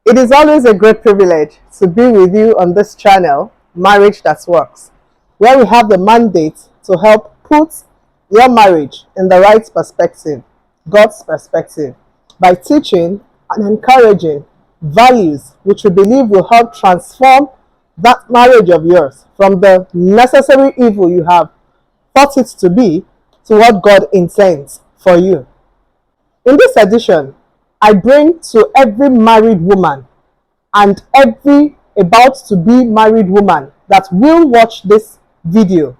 It is always a great privilege to be with you on this channel, Marriage That Works, where we have the mandate to help put your marriage in the right perspective, God's perspective, by teaching and encouraging values which we believe will help transform that marriage of yours from the necessary evil you have thought it to be to what God intends for you. In this edition, I bring to every married woman and every about to be married woman that will watch this video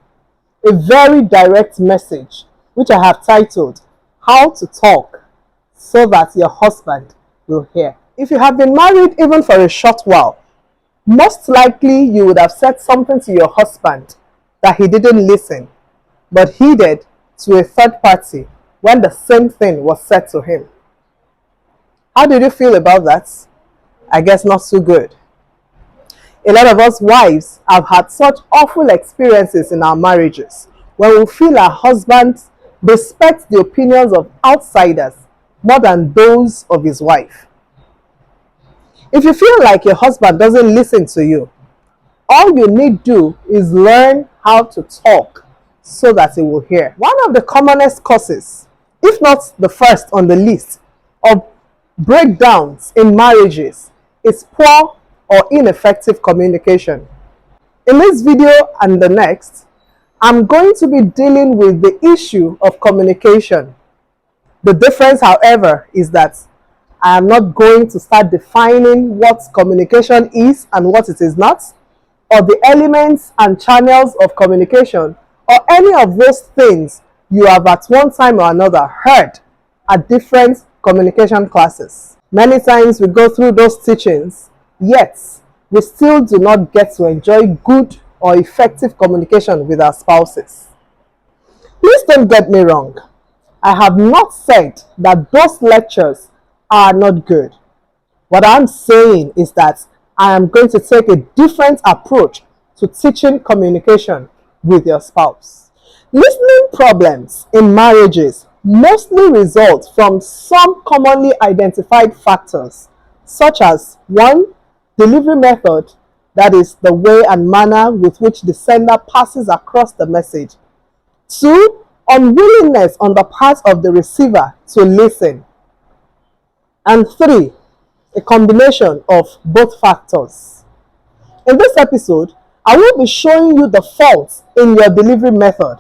a very direct message which I have titled How to Talk So That Your Husband Will Hear. If you have been married even for a short while, most likely you would have said something to your husband that he didn't listen, but heeded to a third party when the same thing was said to him. How did you feel about that? I guess not so good. A lot of us wives have had such awful experiences in our marriages when we feel our husbands respect the opinions of outsiders more than those of his wife. If you feel like your husband doesn't listen to you, all you need do is learn how to talk so that he will hear. One of the commonest causes, if not the first on the list, of breakdowns in marriages is poor or ineffective communication. In this video and the next, I'm going to be dealing with the issue of communication. The difference, however, is that I am not going to start defining what communication is and what it is not, or the elements and channels of communication, or any of those things you have at one time or another heard at different communication classes. Many times we go through those teachings, yet we still do not get to enjoy good or effective communication with our spouses. Please don't get me wrong. I have not said that those lectures are not good. What I'm saying is that I am going to take a different approach to teaching communication with your spouse. Listening problems in marriages mostly result from some commonly identified factors, such as 1. Delivery method, that is the way and manner with which the sender passes across the message. 2. Unwillingness on the part of the receiver to listen. And 3. A combination of both factors. In this episode, I will be showing you the faults in your delivery method,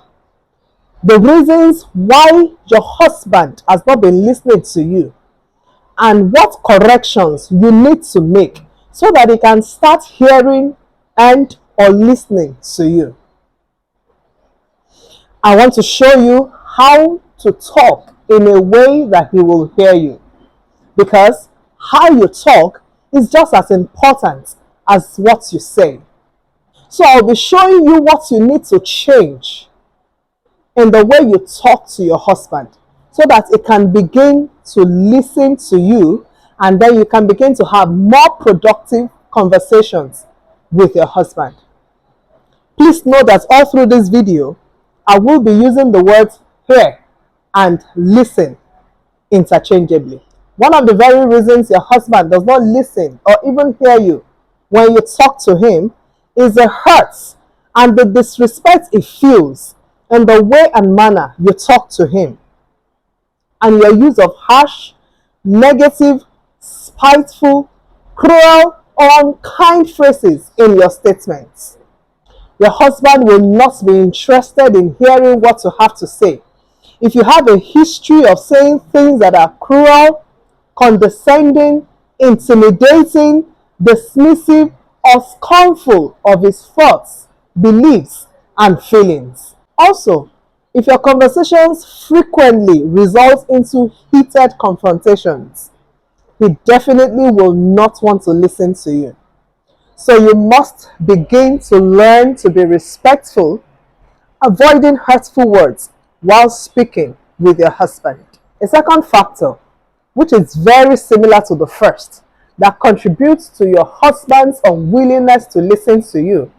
the reasons why your husband has not been listening to you, and what corrections you need to make so that he can start hearing and or listening to you. I want to show you how to talk in a way that he will hear you, because how you talk is just as important as what you say. So I'll be showing you what you need to change in the way you talk to your husband so that he can begin to listen to you, and then you can begin to have more productive conversations with your husband. Please note that all through this video, I will be using the words hear and listen interchangeably. One of the very reasons your husband does not listen or even hear you when you talk to him is the hurt and the disrespect he feels in the way and manner you talk to him, and your use of harsh, negative, spiteful, cruel, or unkind phrases in your statements. Your husband will not be interested in hearing what you have to say. If you have a history of saying things that are cruel, condescending, intimidating, dismissive, or scornful of his thoughts, beliefs, and feelings. Also, if your conversations frequently result into heated confrontations, he definitely will not want to listen to you. So you must begin to learn to be respectful, avoiding hurtful words while speaking with your husband. A second factor, which is very similar to the first, that contributes to your husband's unwillingness to listen to you,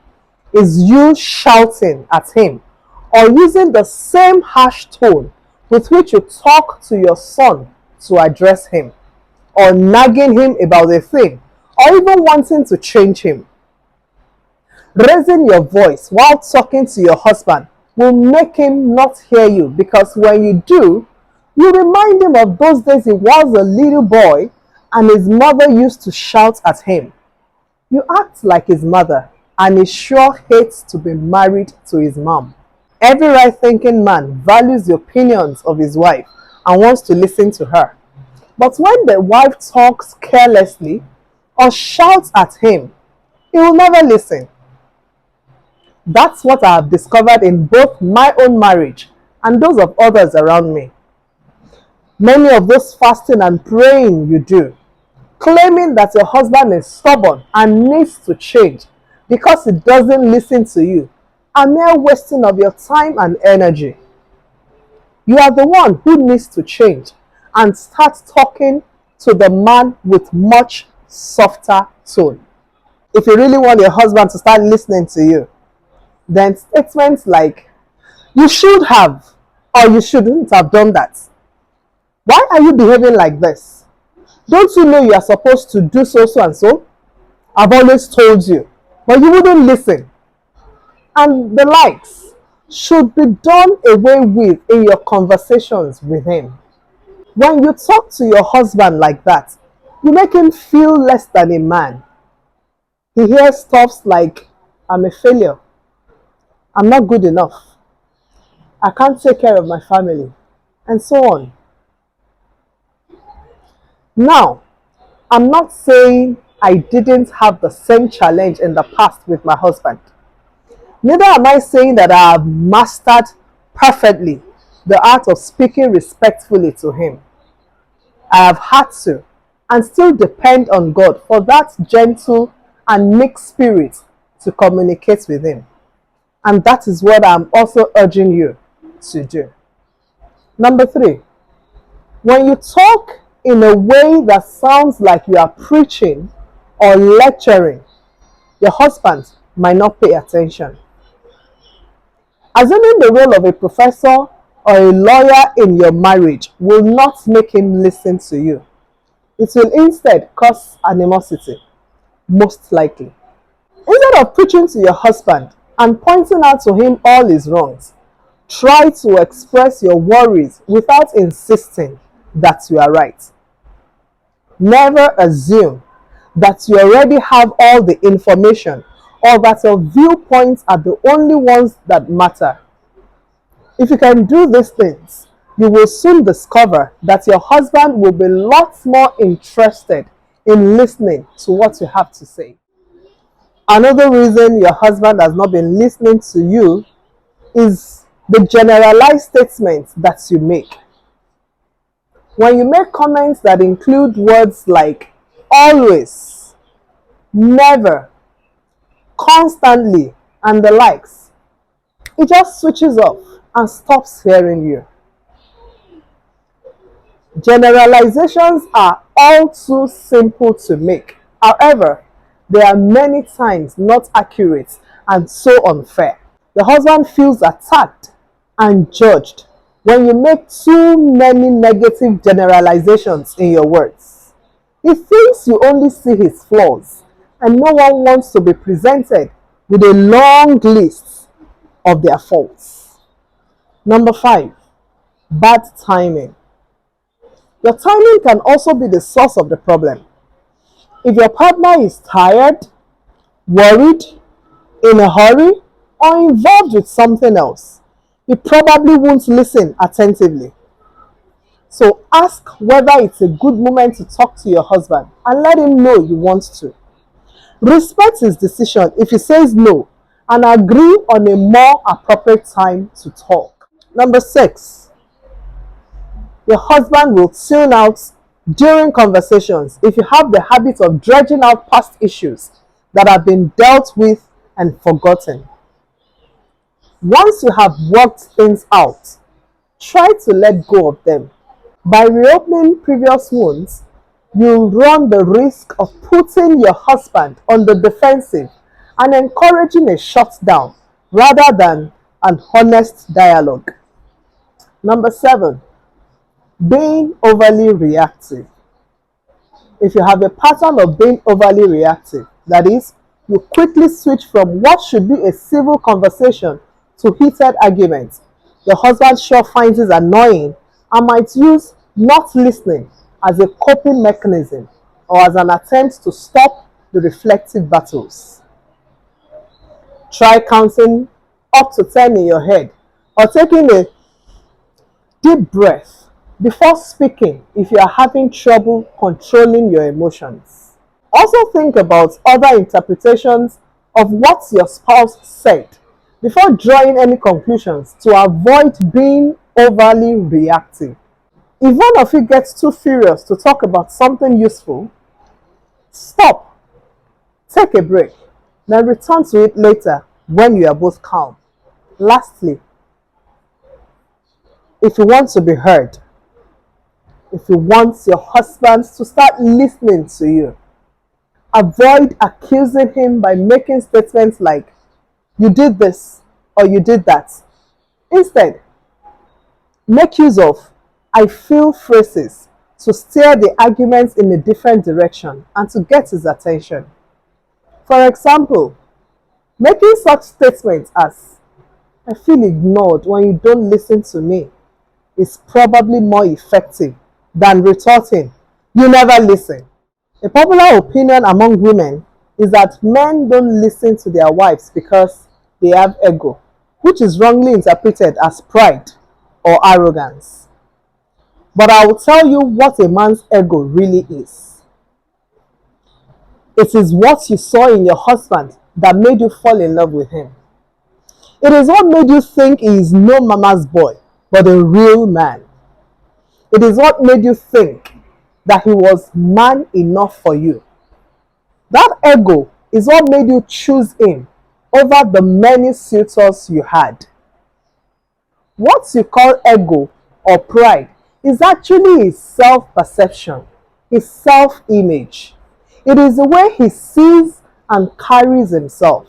is you shouting at him or using the same harsh tone with which you talk to your son to address him, or nagging him about a thing, or even wanting to change him. Raising your voice while talking to your husband will make him not hear you, because when you do, you remind him of those days he was a little boy and his mother used to shout at him. You act like his mother, and he sure hates to be married to his mom. Every right-thinking man values the opinions of his wife and wants to listen to her. But when the wife talks carelessly or shouts at him, he will never listen. That's what I have discovered in both my own marriage and those of others around me. Many of those fasting and praying you do, claiming that your husband is stubborn and needs to change because he doesn't listen to you, are mere wasting of your time and energy. You are the one who needs to change and start talking to the man with much softer tone. If you really want your husband to start listening to you, then statements like, you should have, or you shouldn't have done that. Why are you behaving like this? Don't you know you are supposed to do so, so and so? I've always told you, but you wouldn't listen. And the likes should be done away with in your conversations with him. When you talk to your husband like that, you make him feel less than a man. He hears stuff like, I'm a failure, I'm not good enough, I can't take care of my family, and so on. Now, I'm not saying I didn't have the same challenge in the past with my husband. Neither am I saying that I have mastered perfectly the art of speaking respectfully to him. I have had to and still depend on God for that gentle and meek spirit to communicate with him. And that is what I'm also urging you to do. Number 3, when you talk in a way that sounds like you are preaching or lecturing, your husband might not pay attention. Assuming the role of a professor or a lawyer in your marriage will not make him listen to you. It will instead cause animosity, most likely. Instead of preaching to your husband and pointing out to him all his wrongs, try to express your worries without insisting that you are right. Never assume that you already have all the information or that your viewpoints are the only ones that matter. If you can do these things, you will soon discover that your husband will be lots more interested in listening to what you have to say. Another reason your husband has not been listening to you is the generalized statements that you make. When you make comments that include words like always, never, constantly, and the likes, it just switches off and stops hearing you. Generalizations are all too simple to make. However, they are many times not accurate and so unfair. The husband feels attacked and judged when you make too many negative generalizations in your words. He thinks you only see his flaws, and no one wants to be presented with a long list of their faults. Number 5, bad timing. Your timing can also be the source of the problem. If your partner is tired, worried, in a hurry, or involved with something else, he probably won't listen attentively. So ask whether it's a good moment to talk to your husband and let him know you want to. Respect his decision if he says no and agree on a more appropriate time to talk. Number 6, your husband will tune out during conversations if you have the habit of dredging out past issues that have been dealt with and forgotten. Once you have worked things out, try to let go of them. By reopening previous wounds, you'll run the risk of putting your husband on the defensive and encouraging a shutdown rather than an honest dialogue. Number 7, being overly reactive. If you have a pattern of being overly reactive, that is, you quickly switch from what should be a civil conversation to heated arguments, your husband sure finds it annoying and might use not listening as a coping mechanism or as an attempt to stop the reflective battles. Try counting up to 10 in your head or taking a deep breath before speaking if you are having trouble controlling your emotions. Also think about other interpretations of what your spouse said before drawing any conclusions to avoid being overly reactive. If one of you gets too furious to talk about something useful, stop, take a break, then return to it later when you are both calm. Lastly, if you want to be heard, if you want your husband to start listening to you, avoid accusing him by making statements like, you did this or you did that. Instead, make use of I feel phrases to steer the arguments in a different direction and to get his attention. For example, making such statements as, I feel ignored when you don't listen to me, is probably more effective than retorting, you never listen. A popular opinion among women is that men don't listen to their wives because they have ego, which is wrongly interpreted as pride or arrogance. But I will tell you what a man's ego really is. It is what you saw in your husband that made you fall in love with him. It is what made you think he is no mama's boy, but a real man. It is what made you think that he was man enough for you. That ego is what made you choose him over the many suitors you had. What you call ego or pride is actually his self-perception, his self-image. It is the way he sees and carries himself.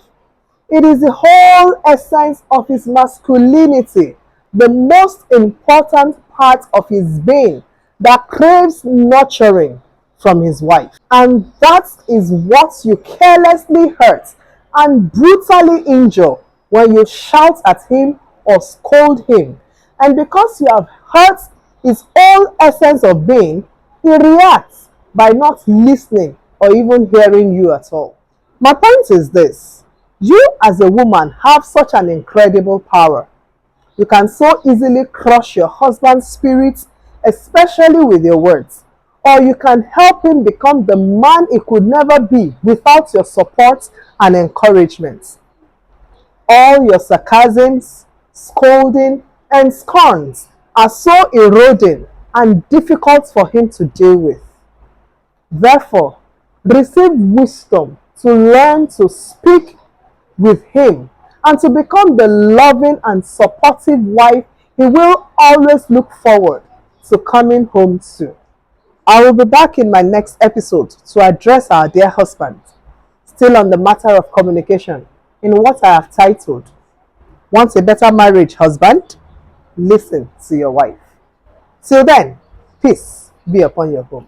It is the whole essence of his masculinity, the most important part of his being that craves nurturing from his wife. And that is what you carelessly hurt and brutally injure when you shout at him or scold him. And because you have hurt his whole essence of being, he reacts by not listening or even hearing you at all. My point is this: you as a woman have such an incredible power. You can so easily crush your husband's spirit, especially with your words. Or you can help him become the man he could never be without your support and encouragement. All your sarcasms, scolding, and scorns are so eroding and difficult for him to deal with. Therefore, receive wisdom to learn to speak with him and to become the loving and supportive wife he will always look forward to coming home to. I will be back in my next episode to address our dear husband, still on the matter of communication, in what I have titled, Want a Better Marriage, Husband? Listen to your wife. Till then, peace be upon your home.